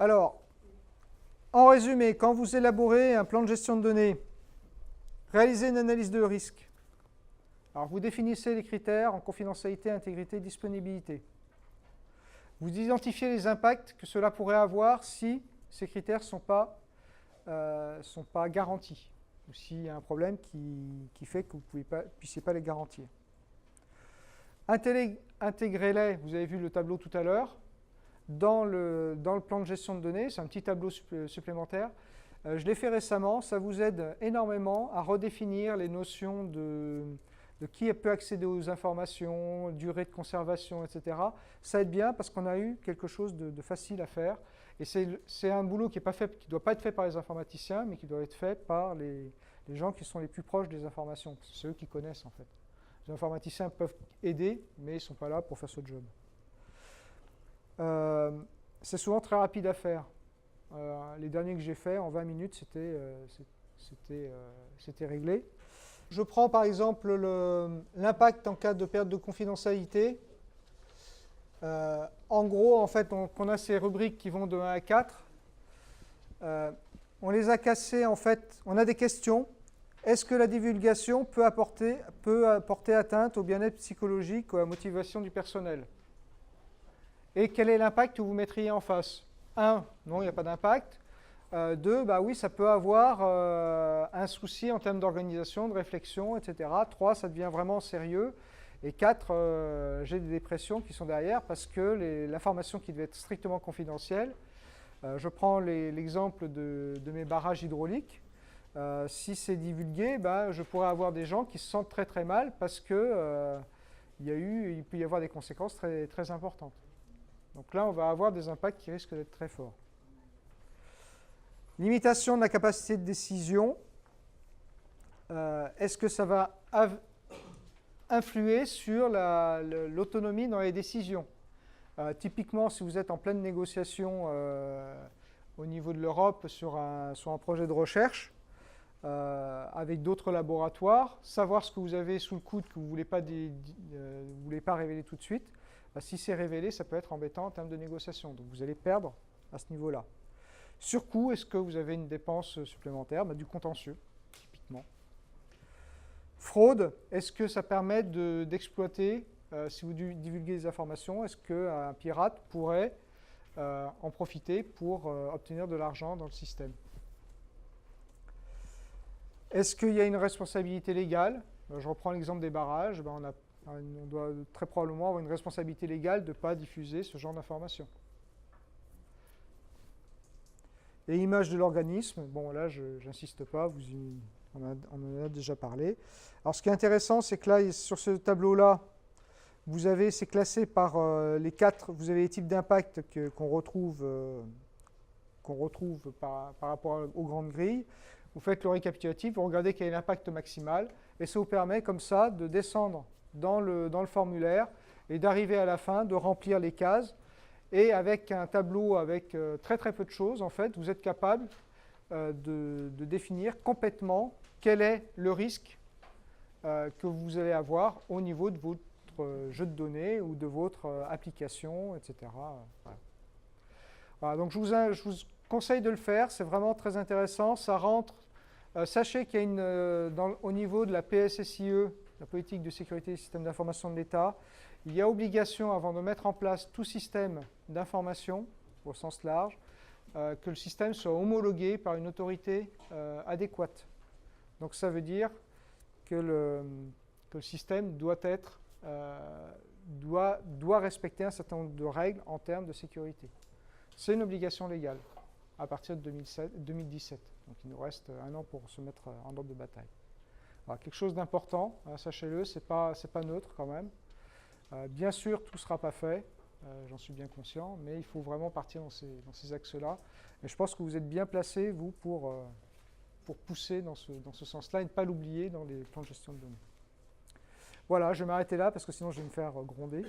Alors, en résumé, quand vous élaborez un plan de gestion de données, réalisez une analyse de risque. Alors, vous définissez les critères en confidentialité, intégrité, disponibilité. Vous identifiez les impacts que cela pourrait avoir si ces critères ne sont pas garantis, ou s'il y a un problème qui fait que vous ne puissiez pas les garantir. Intégrez-les, vous avez vu le tableau tout à l'heure, dans le plan de gestion de données. C'est un petit tableau supplémentaire. Je l'ai fait récemment, ça vous aide énormément à redéfinir les notions de qui peut accéder aux informations, durée de conservation, etc. Ça aide bien parce qu'on a eu quelque chose de facile à faire. Et c'est un boulot qui ne doit pas être fait par les informaticiens, mais qui doit être fait par les gens qui sont les plus proches des informations. C'est eux qui connaissent en fait. Les informaticiens peuvent aider, mais ils ne sont pas là pour faire ce job. C'est souvent très rapide à faire. Les derniers que j'ai faits, en 20 minutes, c'était réglé. Je prends par exemple l'impact en cas de perte de confidentialité. En gros, en fait, on a ces rubriques qui vont de 1 à 4. On les a cassées, en fait, on a des questions. Est-ce que la divulgation peut apporter atteinte au bien-être psychologique ou à la motivation du personnel? Et quel est l'impact que vous mettriez en face? 1, non, il n'y a pas d'impact. 2, bah oui, ça peut avoir un souci en termes d'organisation, de réflexion, etc. 3, ça devient vraiment sérieux. Et 4, j'ai des dépressions qui sont derrière parce que l'information qui devait être strictement confidentielle, je prends l'exemple de mes barrages hydrauliques. Si c'est divulgué, bah, je pourrais avoir des gens qui se sentent très très mal parce que il peut y avoir des conséquences très, très importantes. Donc là, on va avoir des impacts qui risquent d'être très forts. Limitation de la capacité de décision. Est-ce que ça va influer sur l'autonomie dans les décisions? Typiquement, si vous êtes en pleine négociation au niveau de l'Europe sur un projet de recherche, avec d'autres laboratoires, savoir ce que vous avez sous le coude que vous ne voulez pas révéler tout de suite, si c'est révélé, ça peut être embêtant en termes de négociation. Donc vous allez perdre à ce niveau-là. Surcoût, est-ce que vous avez une dépense supplémentaire? Du contentieux, typiquement. Fraude, est-ce que ça permet d'exploiter, si vous divulguez des informations, est-ce qu'un pirate pourrait en profiter pour obtenir de l'argent dans le système? Est-ce qu'il y a une responsabilité légale? Je reprends l'exemple des barrages. On doit très probablement avoir une responsabilité légale de ne pas diffuser ce genre d'informations. Et image de l'organisme, bon là je n'insiste pas, on en a déjà parlé. Alors ce qui est intéressant, c'est que là, sur ce tableau-là, c'est classé par les 4, vous avez les types d'impact qu'on retrouve par rapport aux grandes grilles. Vous faites le récapitulatif, vous regardez quel est l'impact maximal, et ça vous permet comme ça de descendre dans le formulaire et d'arriver à la fin, de remplir les cases. Et avec un tableau avec très très peu de choses, en fait, vous êtes capable de définir complètement quel est le risque que vous allez avoir au niveau de votre jeu de données ou de votre application, etc. Voilà. Voilà, donc je vous conseille de le faire, c'est vraiment très intéressant. Ça rentre. Sachez qu'il y a au niveau de la PSSIE, la politique de sécurité des systèmes d'information de l'État, il y a obligation, avant de mettre en place tout système d'information, au sens large, que le système soit homologué par une autorité adéquate. Donc ça veut dire que le système doit respecter un certain nombre de règles en termes de sécurité. C'est une obligation légale à partir de 2017. Donc il nous reste 1 an pour se mettre en ordre de bataille. Alors, quelque chose d'important, sachez-le, ce n'est pas neutre quand même. Bien sûr, tout ne sera pas fait, j'en suis bien conscient, mais il faut vraiment partir dans ces axes-là. Et je pense que vous êtes bien placés, vous, pour pousser dans ce sens-là et ne pas l'oublier dans les plans de gestion de données. Voilà, je vais m'arrêter là parce que sinon je vais me faire gronder.